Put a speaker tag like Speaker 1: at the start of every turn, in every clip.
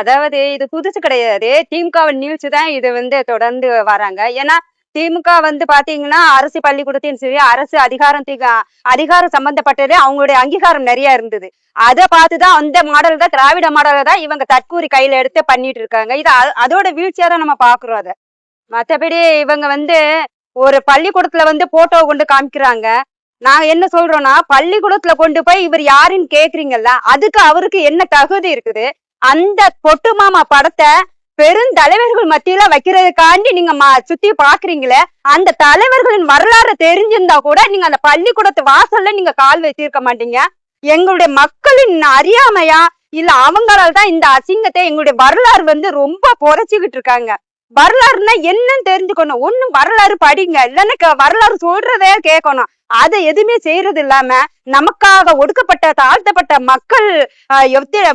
Speaker 1: அதாவது இது புதுசு கிடையாது. திமுகவின் நீட்சி தான் இது தொடர்ந்து வராங்க. ஏன்னா திமுக பாத்தீங்கன்னா அரசு பள்ளிக்கூடத்தையும் சரி, அரசு அதிகாரம் சம்பந்தப்பட்டது அவங்களுடைய அங்கீகாரம் நிறைய இருந்தது. அதை பார்த்துதான் அந்த மாடல் தான், திராவிட மாடலை தான் இவங்க தற்கூரி கையில எடுத்து பண்ணிட்டு இருக்காங்க. இது அதோட வீழ்ச்சியா தான் நம்ம பாக்குறோம். அதை மத்தபடி இவங்க ஒரு பள்ளிக்கூடத்துல போட்டோ கொண்டு காமிக்கிறாங்க. நாங்க என்ன சொல்றோம்னா, பள்ளிக்கூடத்துல கொண்டு போய் இவர் யாருன்னு கேக்குறீங்கல்ல, அதுக்கு அவருக்கு என்ன தகுதி இருக்குது? அந்த பொட்டு மாமா படத்தை பெருந்தலைவர்கள் மத்தியில வைக்கிறதுக்காண்டி நீங்க சுத்தி பாக்குறீங்களே, அந்த தலைவர்களின் வரலாறு தெரிஞ்சிருந்தா கூட நீங்க அந்த பள்ளிக்கூடத்து வாசல்ல நீங்க கால் வச்சிருக்க மாட்டீங்க. எங்களுடைய மக்களின் அறியாமையா இல்ல அவங்களால தான் இந்த அசிங்கத்தை எங்களுடைய வரலாறு ரொம்ப புதைச்சுக்கிட்டு இருக்காங்க. வரலாறுனா என்னன்னு தெரிஞ்சுக்கணும். ஒண்ணும் வரலாறு படிங்க, இல்லைன்னா வரலாறு சொல்றதே கேட்கணும். அதை எதுவுமே செய்யறது இல்லாம நமக்காக ஒடுக்கப்பட்ட தாழ்த்தப்பட்ட மக்கள்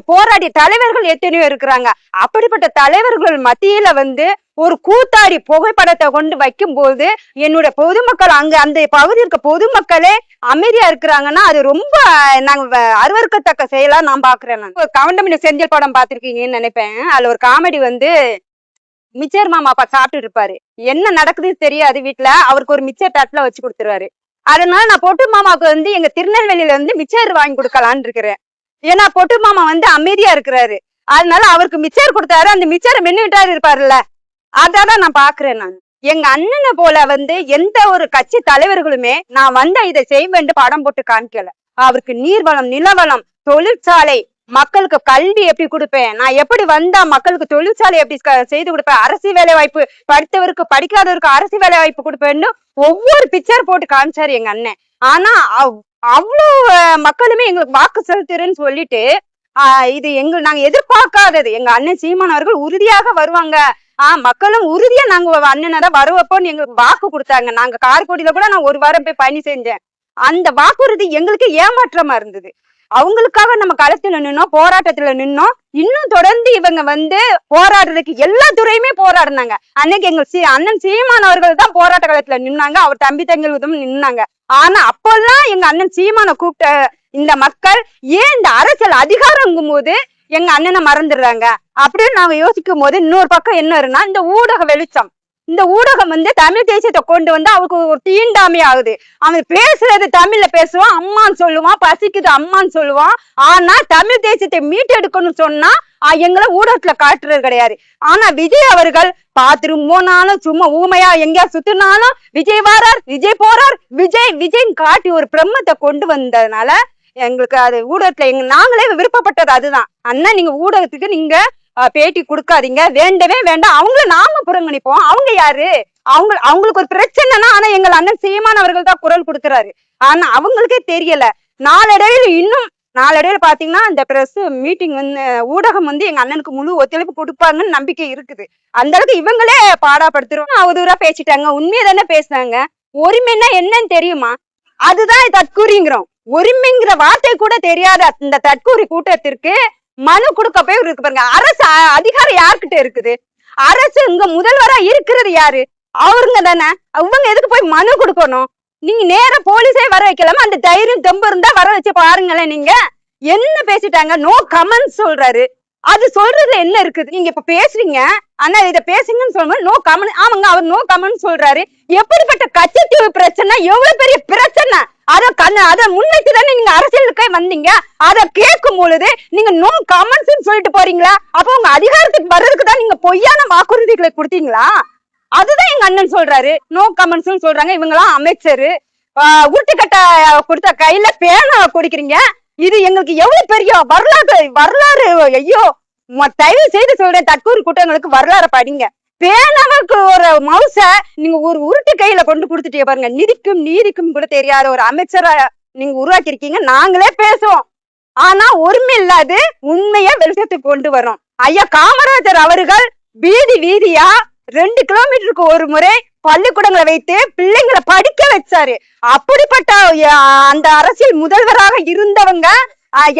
Speaker 1: போராடிய தலைவர்கள் எத்தனையோ இருக்கிறாங்க. அப்படிப்பட்ட தலைவர்கள் மத்தியில ஒரு கூத்தாடி புகைப்படத்தை கொண்டு வைக்கும் போது என்னுடைய பொதுமக்கள் அந்த பகுதி இருக்க பொதுமக்களே அமைதியா இருக்கிறாங்கன்னா அது ரொம்ப நாங்க அருவருக்கத்தக்க செயலா நான் பாக்குறேன். நான் கவுண்டமணி செந்தில் படம் பாத்திருக்கீங்கன்னு நினைப்பேன். அதுல ஒரு காமெடி மிச்சர் மாமா சாப்பிட்டு இருப்பாரு. என்ன நடக்குதுன்னு தெரியாது வீட்டுல. அவருக்கு ஒரு மிச்சர் தட்டுல வச்சு கொடுத்துருவாரு. அதனால நான் பொட்டு மாமாவுக்கு எங்க திருநெல்வேலியில மிச்சர் வாங்கி கொடுக்கலான்னு இருக்கிறேன். ஏன்னா பொட்டு மாமா அமைதியா இருக்கிறாரு. அதனால அவருக்கு மிச்சர் கொடுத்தாரு. அந்த மிச்சரை மென்னுட்டாரு இருப்பாருல்ல, அதான் நான் பாக்குறேன். நான் எங்க அண்ணனை போல எந்த ஒரு கட்சி தலைவர்களுமே நான் இதை செய்வேன் படம் போட்டு காமிக்கல. அவருக்கு நீர்வளம், நிலவளம், தொழிற்சாலை, மக்களுக்கு கல்வி எப்படி கொடுப்பேன், நான் எப்படி வந்தா மக்களுக்கு தொழிற்சாலை எப்படி செய்து கொடுப்பேன், அரசு வேலை வாய்ப்பு, படித்தவருக்கு படிக்காதவருக்கு அரசு வேலை வாய்ப்பு கொடுப்பேன்னு ஒவ்வொரு பிக்சர் போட்டு காமிச்சாரு எங்க அண்ணன். ஆனா அவ்வளவு மக்களுமே எங்களுக்கு வாக்கு செலுத்துறேன்னு சொல்லிட்டு இது நாங்க எதிர்பார்க்காதது. எங்க அண்ணன் சீமான் அவர்கள் உறுதியாக வருவாங்க, மக்களும் உறுதியா நாங்க அண்ணனை வர வைப்போம்னு எங்களுக்கு வாக்கு கொடுத்தாங்க. நாங்க காரைக்குடியில கூட நான் ஒரு வாரம் போய் பயணி செஞ்சேன். அந்த வாக்குறுதி எங்களுக்கு ஏமாற்றமா இருந்தது. அவங்களுக்காக நம்ம களத்துல நின்னோம், போராட்டத்துல நின்னோம். இன்னும் தொடர்ந்து இவங்க போராடுறதுக்கு எல்லா துறையுமே போராடினாங்க. அன்னைக்கு எங்க அண்ணன் சீமான் அவர்கள் தான் போராட்ட களத்துல நின்னாங்க. அவர் தம்பி தங்களும் நின்னாங்க. ஆனா அப்பெல்லாம் எங்க அண்ணன் சீமான கூப்பிட்ட இந்த மக்கள் ஏன் இந்த அரசியல் அதிகாரங்கும் போது எங்க அண்ணனை மறந்துடுறாங்க அப்படின்னு நாங்க யோசிக்கும் போது இன்னொரு பக்கம் என்ன இருக்குன்னா, இந்த ஊடக வெளிச்சம், இந்த ஊடகம் தமிழ் தேசியத்தை கொண்டு அவருக்கு ஒரு தீண்டாமை ஆகுது. அவன் பேசுறது தமிழ்ல பேசுவான், அம்மான்னு சொல்லுவான், பசிக்குது அம்மான்னு சொல்லுவான். ஆனா தமிழ் தேசியத்தை மீட்டெடுக்கணும்னு சொன்னா எங்களை ஊடகத்துல காட்டுறது கிடையாது. ஆனா விஜய் அவர்கள் பாத்ரூம் போனாலும் சும்மா ஊமையா எங்கேயா சுத்தினாலும் விஜய் வாரார், விஜய் போறார், விஜய் விஜய் காட்டி ஒரு பிரம்மத்தை கொண்டு வந்ததுனால எங்களுக்கு அது ஊடகத்துல நாங்களே விருப்பப்பட்டது அதுதான். அண்ணா நீங்க ஊடகத்துக்கு நீங்க பேட்டி கொடுக்காதீங்க, வேண்டவே வேண்டாம், அவங்கள நாம புறங்கணிப்போம். அவங்க யாரு? அவங்களுக்கு ஒரு பிரச்சனைனா ஆனா எங்கள் அண்ணன் சீமான் அவர்கள் தான் குரல் கொடுக்கிறாரு. ஆனா அவங்களுக்கே தெரியல. நாளடைவில் பாத்தீங்கன்னா இந்த பிரஸ் மீட்டிங் ஊடகம் எங்க அண்ணனுக்கு முழு ஒத்துழைப்பு கொடுப்பாங்கன்னு நம்பிக்கை இருக்குது. அந்த அளவுக்கு இவங்களே பாடாப்படுத்துறோம். அவதூறா பேசிட்டாங்க, உண்மையை தானே பேசுனாங்க. உரிமைன்னா என்னன்னு தெரியுமா? அதுதான் தற்கூரிங்கிறோம். உரிமைங்கிற வார்த்தை கூட தெரியாத இந்த தற்கூரி கூட்டத்திற்கு மனு கொடுக்க போய் இருக்கு பாருங்க. அரசு அதிகாரம் யாருக்கிட்ட இருக்குது? அரசு இங்க முதல்வரா இருக்கிறது யாரு? அவருங்க தானே. இவங்க எதுக்கு போய் மனு கொடுக்கணும்? நீங்க நேர போலீஸே வர வைக்கலாமா? அந்த தைரியம் தெம்பு இருந்தா வர வச்சு பாருங்களேன். நீங்க என்ன பேசிட்டாங்க? நோ கமெண்ட் சொல்றாரு. அது சொல்றது என்ன இருக்குது? நீங்க இப்ப பேசுறீங்க, ஆனா இத பேசுங்கன்னு சொல்லுங்க, நோ கமெண்ட். ஆமாங்க, அவர் நோ கமெண்ட் சொல்றாரு. எப்படிப்பட்ட கட்சித்தீவு பிரச்சனை, எவ்வளவு பெரிய பிரச்சனை, அத முன்வைத்து தானே நீங்க அரசியலுக்கே வந்தீங்க. அத கேட்கும் பொழுது நீங்க நோ கமெண்ட்ஸ் சொல்லிட்டு போறீங்களா? அப்ப உங்க அதிகாரத்துக்கு வர்றதுக்கு தான் நீங்க பொய்யான வாக்குறுதிகளை கொடுத்தீங்களா? அதுதான் எங்க அண்ணன் சொல்றாரு. நோ கமெண்ட்ஸ் சொல்றாங்க. இவங்கெல்லாம் அமைச்சரு உருட்டுக்கட்டை கொடுத்த கையில பேனா கொடுக்குறீங்க. இது எங்களுக்கு எவ்வளவு பெரிய வரலாறு. ஐயோ, தயவு செய்து சொல்றேன், தற்கூரி கூட்டங்களுக்கு வரலாறு படிங்க. பேனாவுக்கு ஒரு மவுச நீங்க ஒரு உருட்டு கையில கொண்டு கொடுத்துட்டே பாருங்க. நிதிக்கும் நீதிக்கும் கூட தெரியாத ஒரு அமைச்சரை நீங்க உருவாக்கி இருக்கீங்க. நாங்களே பேசுவோம், ஆனா உரிமை இல்லாது உண்மையா வெளிச்சத்துக்கு கொண்டு வரோம். ஐயா காமராஜர் அவர்கள் வீதியா 2 கிலோமீட்டருக்கு ஒரு முறை பள்ளிக்கூடங்களை வைத்து பிள்ளைங்களை படிக்க வச்சாரு. அப்படிப்பட்ட அந்த அரசியல் முதல்வராக இருந்தவங்க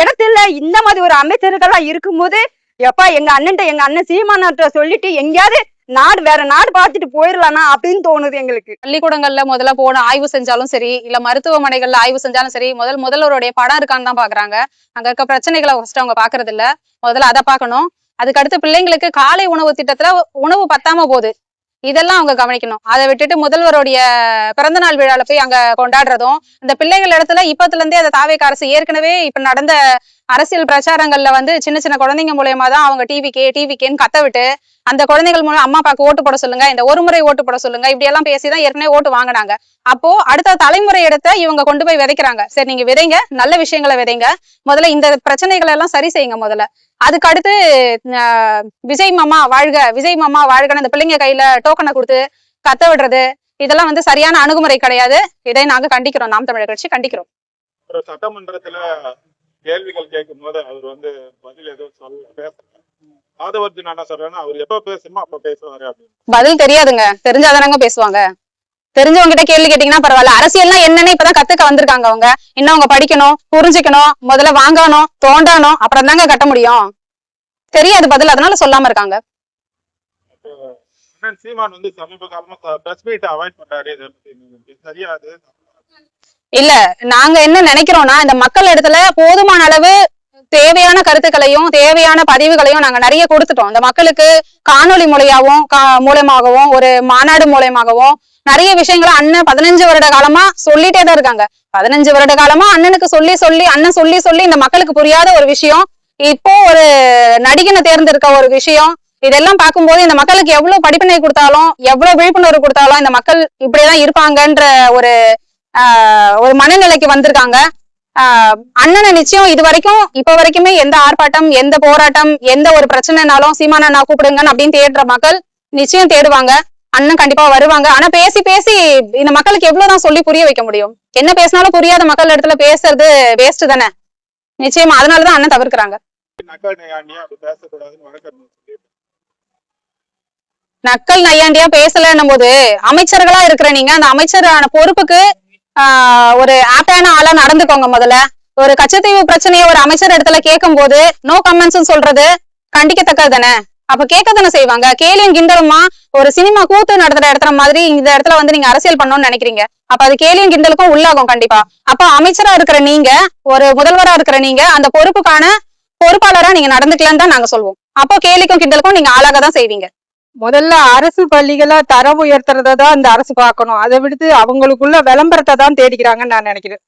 Speaker 1: இடத்துல இந்த மாதிரி ஒரு அமைச்சர்கள்லாம் இருக்கும்போது எப்பா எங்க அண்ணன் சீமானத்தை சொல்லிட்டு எங்கேயாவது வேற நாடு பார்த்துட்டு போயிடலானா அப்படின்னு தோணுது எங்களுக்கு.
Speaker 2: பள்ளிக்கூடங்கள்ல முதல்ல போன ஆய்வு செஞ்சாலும் சரி, இல்ல மருத்துவமனைகள்ல ஆய்வு செஞ்சாலும் சரி, முதல்வருடைய படம் இருக்கான்னு தான் பாக்குறாங்க. அங்க இருக்க பிரச்சனைகளை ஃபர்ஸ்ட் அவங்க பாக்குறது இல்ல. முதல்ல அதை பார்க்கணும். அதுக்கு அடுத்து பிள்ளைங்களுக்கு காலை உணவு திட்டத்துல உணவு பத்தாம போகுது. இதெல்லாம் அவங்க கவனிக்கணும். அதை விட்டுட்டு முதல்வருடைய பிறந்தநாள் விழால போய் அங்க கொண்டாடுறதும், இந்த பிள்ளைகள் இடத்துல இப்பத்துல இருந்தே அந்த தாவேக அரசு ஏற்கனவே இப்ப நடந்த அரசியல் பிரச்சாரங்கள்ல வந்து சின்ன சின்ன குழந்தைங்க மூலியமா தான் அவங்க டிவிக்கேன்னு கத்த விட்டு அந்த குழந்தைகள் மூலம் அம்மா அப்பாவுக்கு ஓட்டு போட சொல்லுங்க, இந்த ஒரு முறை ஓட்டு போட சொல்லுங்க, இப்படி எல்லாம் பேசிதான் ஏற்கனவே ஓட்டு வாங்கினாங்க. அப்போ அடுத்த தலைமுறை இடத்த இவங்க கொண்டு போய் விதைக்கிறாங்க. சரி, நீங்க விதைங்க, நல்ல விஷயங்களை விதைங்க, முதல்ல இந்த பிரச்சனைகளை எல்லாம் சரி செய்யுங்க முதல்ல. அதுக்கு அடுத்து விஜய் மாமா வாழ்க, விஜய் மாமா வாழ்கன்னு அந்த பிள்ளைங்க கையில டோக்கனை கொடுத்து கத்த விடுறது, இதெல்லாம் வந்து சரியான அணுகுமுறை கிடையாது. இதை நாங்க கண்டிக்கிறோம், நாம் தமிழர் கட்சி கண்டிக்கிறோம்.
Speaker 3: ஒரு சட்டமன்றத்துல கேள்விகள் கேட்கும் போது அவர் வந்து பதில் எதுவும் பேசல. ஆதவர்ஜுன் என்ன சொல்றேன்னா, அவர் எப்ப பேசணுமோ அப்ப பேசுவாரு அப்படின்னு.
Speaker 2: பதில் தெரியாதுங்க, தெரிஞ்சாதானங்க பேசுவாங்க. தெரிஞ்சவங்க கிட்ட கேள்வி கேட்டீங்கன்னா பரவாயில்ல. அரசியல்னா என்னன்னு இப்பதான் கத்துக்க வந்திருக்காங்க அவங்க. இன்னும் அவங்க படிக்கணும், புரிஞ்சுக்கணும், முதல்ல வாங்கணும், தோண்டணும், அப்புறம் தாங்க கட்ட முடியும். தெரியாது பதில், அதனால சொல்லாம இருக்காங்க.
Speaker 3: சீமான் வந்து சமீப காலமா பிரஸ் மீட் அவாய்ட் பண்றாரு, சரியா? அது
Speaker 2: இல்ல, நாங்க என்ன நினைக்கிறோம்னா, இந்த மக்கள் இடத்துல போதுமான அளவு தேவையான கருத்துக்களையும் தேவையான பதிவுகளையும் நாங்க நிறைய கொடுத்துட்டோம். இந்த மக்களுக்கு காணொலி மூலமாகவும் ஒரு மாநாடு மூலமாகவும் நிறைய விஷயங்களை அண்ணன் 15 வருட காலமா சொல்லிட்டே தான் இருக்காங்க. 15 வருட காலமா அண்ணனுக்கு அண்ணன் சொல்லி இந்த மக்களுக்கு புரியாத ஒரு விஷயம், இப்போ ஒரு நடிகனை தேர்ந்தெடுக்க ஒரு விஷயம், இதெல்லாம் பார்க்கும்போது இந்த மக்களுக்கு எவ்வளவு படிப்பினை கொடுத்தாலும் எவ்வளவு விழிப்புணர்வு கொடுத்தாலும் இந்த மக்கள் இப்படிதான் இருப்பாங்கன்ற ஒரு மனநிலைக்கு வந்திருக்காங்க. அண்ணனை நிச்சயம் இப்ப வரைக்குமே எந்த ஆர்ப்பாட்டம், எந்த போராட்டம், எந்த ஒரு பிரச்சனைனாலும் சீமானா நான் கூப்பிடுங்கன்னு அப்படின்னு தேடுற மக்கள் நிச்சயம் தேடுவாங்க. அண்ணன் கண்டிப்பா வருவாங்க. ஆனா பேசி இந்த மக்களுக்கு எவ்வளவுதான் சொல்லி புரிய வைக்க முடியும்? என்ன பேசினாலும் புரியாத மக்கள் இடத்துல பேசுறது வேஸ்ட் தானே. நிச்சயமா அதனாலதான் அண்ணன் தவிர்க்கிறாங்க. நக்கல் நையாண்டியா பேசலன்னும் போது அமைச்சர்களா இருக்கிற நீங்க அந்த அமைச்சரான பொறுப்புக்கு ஒரு ஆப்டான ஆளா நடந்துக்கோங்க. முதல்ல ஒரு கச்சத்தீவு பிரச்சனையை ஒரு அமைச்சர் இடத்துல கேட்கும் போது நோ கமெண்ட்ஸ் சொல்றது கண்டிக்கத்தக்கது தானே. அப்ப கேட்க தானே செய்வாங்க. கேலியும் கிண்டலுமா ஒரு சினிமா கூத்து நடத்துற இடத்துல மாதிரி இந்த இடத்துல வந்து நீங்க அரசியல் பண்ணணும்னு நினைக்கிறீங்க. அப்ப அது கேலியும் கிண்டலுக்கும் உள்ளாகும் கண்டிப்பா. அப்ப அமைச்சரா இருக்கிற நீங்க, ஒரு முதல்வரா இருக்கிற நீங்க அந்த பொறுப்பாளரா நீங்க நடந்துக்கலான்னு தான் நாங்க சொல்வோம். அப்போ கேலிக்கும் கிண்டலுக்கும் நீங்க ஆளாக தான் செய்வீங்க.
Speaker 4: முதல்ல அரசு பள்ளிகளை தரம் உயர்த்துறத தான் இந்த அரசு பார்க்கணும். அதை விடுத்து அவங்களுக்குள்ள விளம்பரத்தை தான் தேடிக்கிறாங்கன்னு நான் நினைக்கிறேன்.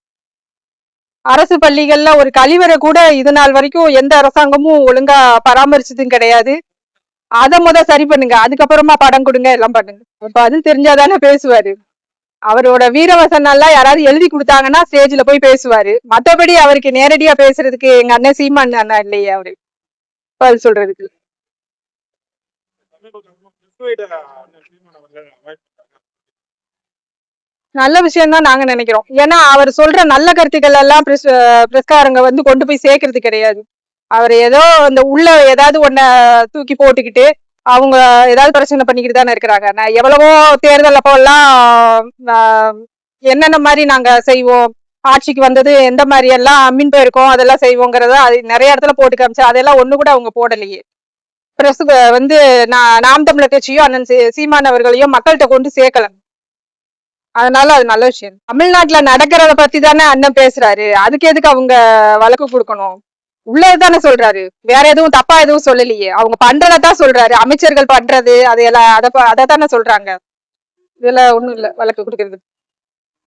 Speaker 4: அரசு பள்ளிகள்ல ஒரு கழிவறை கூட இது நாள் வரைக்கும் எந்த அரசாங்கமும் ஒழுங்கா பராமரிச்சதும் கிடையாது. அதை சரி பண்ணுங்க, அதுக்கப்புறமா படம் கொடுங்க, எல்லாம் பண்ணுங்க. அப்ப அது தெரிஞ்சாதானே பேசுவாரு. அவரோட வீரவசனம் எல்லாம் யாராவது எழுதி கொடுத்தாங்கன்னா ஸ்டேஜ்ல போய் பேசுவாரு. மற்றபடி அவருக்கு நேரடியா பேசுறதுக்கு எங்க அண்ணன் சீமான் அண்ணா இல்லையே அவரு பதில் சொல்றதுக்கு. நல்ல விஷயம் தான் நாங்க நினைக்கிறோம். ஏன்னா அவர் சொல்ற நல்ல கருத்துக்கள் எல்லாம் பிரஸ்காரங்க வந்து கொண்டு போய் சேர்க்கறது கிடையாது. அவர் ஏதோ இந்த உள்ள ஏதாவது ஒன்ன தூக்கி போட்டுக்கிட்டு அவங்க ஏதாவது பிரச்சனை பண்ணிக்கிட்டு தானே இருக்கிறாங்க. நான் எவ்வளவோ தேர்தல் அப்போ எல்லாம் என்னென்ன மாதிரி நாங்க செய்வோம், ஆட்சிக்கு வந்தது எந்த மாதிரி எல்லாம் மின் போயிருக்கோம் அதெல்லாம் செய்வோங்கிறத அது நிறைய இடத்துல போட்டு காமிச்சு அதெல்லாம் ஒண்ணு கூட அவங்க போடலையே. பிரஸ் வந்து நாம் தமிழர் கட்சியும் அண்ணன் சீமான் அவர்களையும் மக்கள்கிட்ட கொண்டு சேர்க்கல. அதனால அது நல்ல விஷயம். தமிழ்நாட்டுல நடக்கிறத பத்தி தானே அண்ணன் பேசுறாரு. அதுக்கு எதுக்கு அவங்க வழக்கு கொடுக்கணும்? உள்ளதுதானே சொல்றாரு, வேற எதுவும் தப்பா எதுவும் சொல்லலையே. அவங்க பண்றதான் சொல்றாரு, அமைச்சர்கள் பண்றது அதையெல்லாம் அதை தானே சொல்றாங்க. இதுல ஒண்ணும் இல்ல வழக்கு கொடுக்கறது.